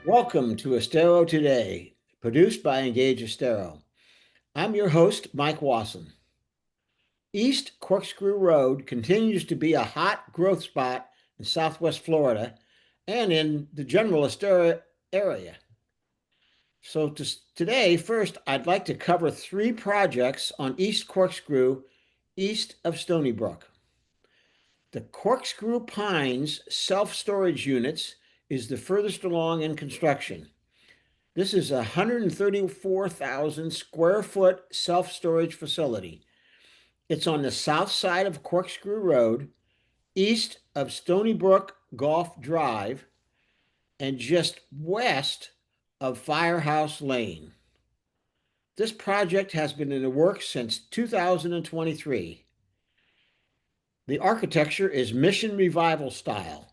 Welcome to Estero Today, produced by Engage Estero. I'm your host, Mike Wasson. East Corkscrew Road continues to be a hot growth spot in Southwest Florida and in the general Estero area. Today, first, I'd like to cover three projects on East Corkscrew, east of Stony Brook. The Corkscrew Pines self-storage units is the furthest along in construction. This is a 134,000 square foot self-storage facility. It's on the south side of Corkscrew Road, east of Stony Brook Golf Drive, and just west of Firehouse Lane. This project has been in the works since 2023. The architecture is Mission Revival style.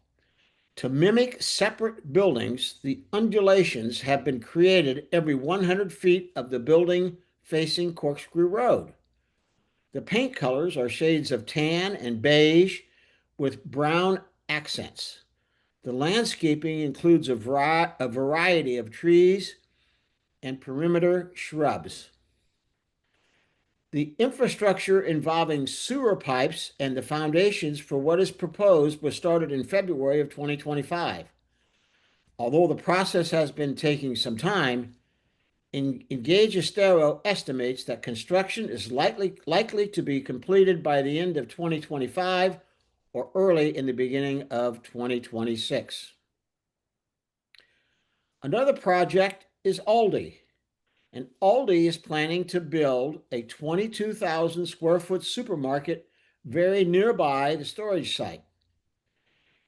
To mimic separate buildings, the undulations have been created every 100 feet of the building facing Corkscrew Road. The paint colors are shades of tan and beige with brown accents. The landscaping includes a variety of trees and perimeter shrubs. The infrastructure involving sewer pipes and the foundations for what is proposed was started in February of 2025. Although the process has been taking some time, Engage Estero estimates that construction is likely to be completed by the end of 2025 or early in the beginning of 2026. Another project is Aldi, and Aldi is planning to build a 22,000 square foot supermarket very nearby the storage site.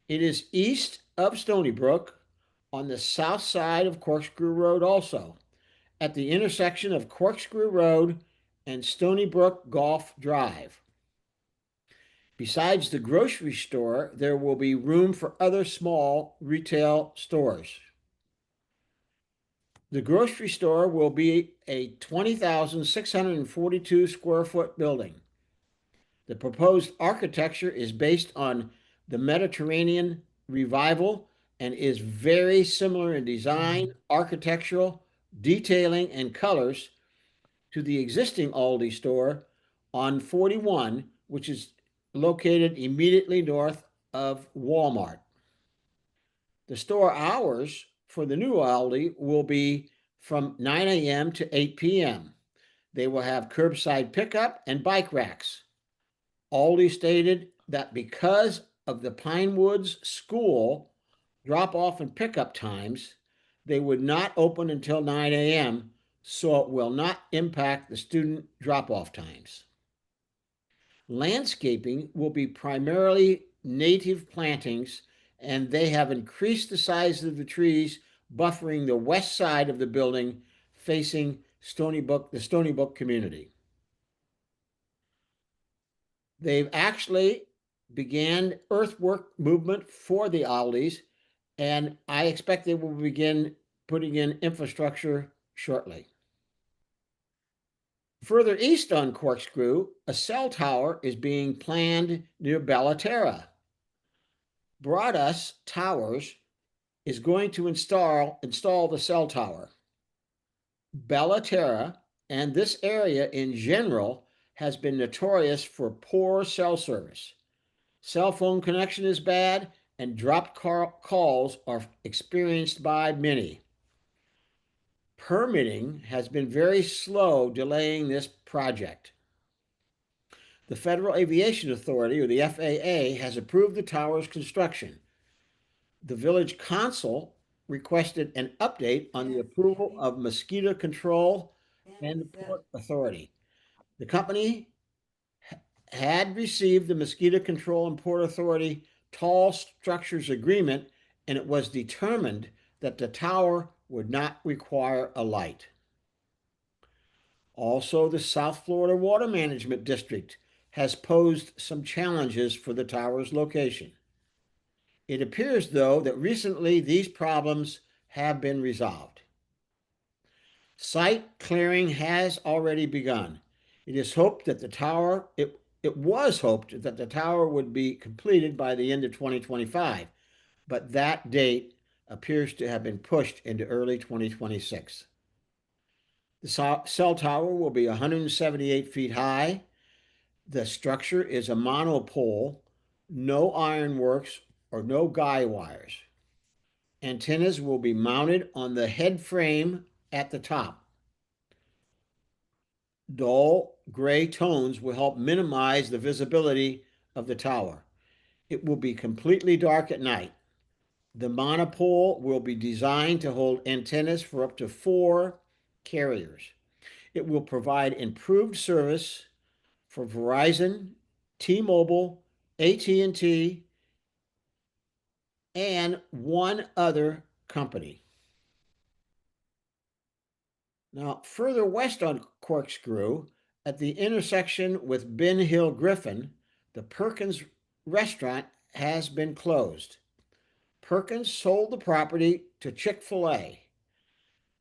It is east of Stony Brook on the south side of Corkscrew Road also, at the intersection of Corkscrew Road and Stony Brook Golf Drive. Besides the grocery store, there will be room for other small retail stores. The grocery store will be a 20,642 square foot building. The proposed architecture is based on the Mediterranean Revival and is very similar in design, architectural, detailing, and colors to the existing Aldi store on 41, which is located immediately north of Walmart. The store hours for the new Aldi will be from 9 a.m. to 8 p.m. They will have curbside pickup and bike racks. Aldi stated that because of the Pine Woods School drop-off and pickup times, they would not open until 9 a.m., so it will not impact the student drop-off times. Landscaping will be primarily native plantings, and they have increased the size of the trees buffering the west side of the building facing the Stony Brook community. They've actually began earthwork movement for the Aldis, and I expect they will begin putting in infrastructure shortly. Further east on Corkscrew, a cell tower is being planned near Bella Terra. Broadus Towers is going to install the cell tower. Bella Terra and this area in general has been notorious for poor cell service. Cell phone connection is bad, and dropped calls are experienced by many. Permitting has been very slow, delaying this project. The Federal Aviation Authority, or the FAA, has approved the tower's construction. The village council requested an update on the approval of mosquito control and the Port Authority. The company had received the Mosquito Control and Port Authority tall structures agreement, and it was determined that the tower would not require a light. Also, the South Florida Water Management District has posed some challenges for the tower's location. It appears, though, that recently these problems have been resolved. Site clearing has already begun. It is hoped that the tower, it was hoped that the tower would be completed by the end of 2025, but that date appears to have been pushed into early 2026. The cell tower will be 178 feet high. The structure is a monopole, no ironworks or no guy wires. Antennas will be mounted on the head frame at the top. Dull gray tones will help minimize the visibility of the tower. It will be completely dark at night. The monopole will be designed to hold antennas for up to 4 carriers. It will provide improved service for Verizon, T-Mobile, AT&T, and one other company. Now, further west on Corkscrew, at the intersection with Ben Hill Griffin, the Perkins restaurant has been closed. Perkins sold the property to Chick-fil-A.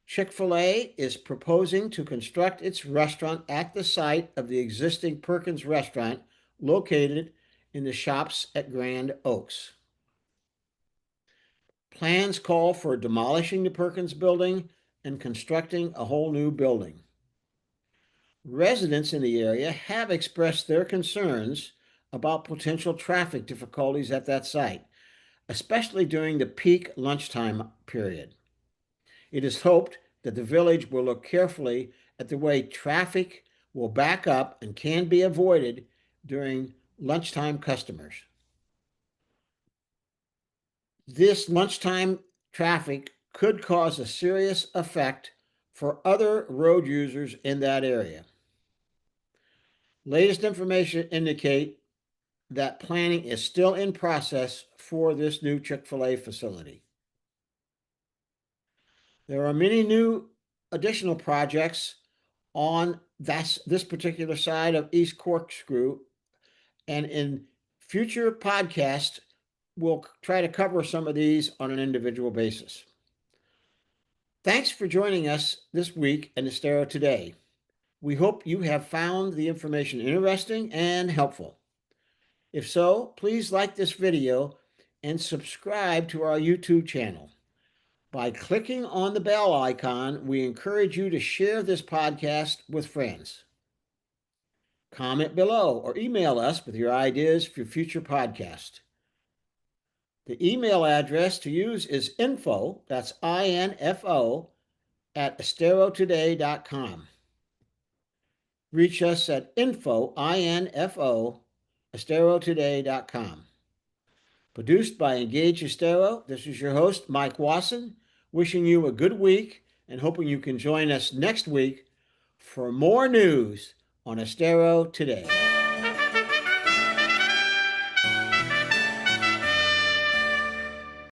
Chick-fil-A is proposing to construct its restaurant at the site of the existing Perkins restaurant located in the shops at Grand Oaks. Plans call for demolishing the Perkins building and constructing a whole new building. Residents in the area have expressed their concerns about potential traffic difficulties at that site, especially during the peak lunchtime period. It is hoped that the village will look carefully at the way traffic will back up and can be avoided during lunchtime customers. This lunchtime traffic could cause a serious effect for other road users in that area. Latest information indicate that planning is still in process for this new Chick-fil-A facility. There are many new additional projects on this particular side of East Corkscrew, and in future podcasts, we'll try to cover some of these on an individual basis. Thanks for joining us this week in Estero Today. We hope you have found the information interesting and helpful. If so, please like this video and subscribe to our YouTube channel. By clicking on the bell icon, we encourage you to share this podcast with friends. Comment below or email us with your ideas for future podcasts. The email address to use is info, that's INFO, at esterotoday.com. Reach us at info, INFO, esterotoday.com. Produced by Engage Estero, this is your host, Mike Wasson, wishing you a good week and hoping you can join us next week for more news on Estero Today.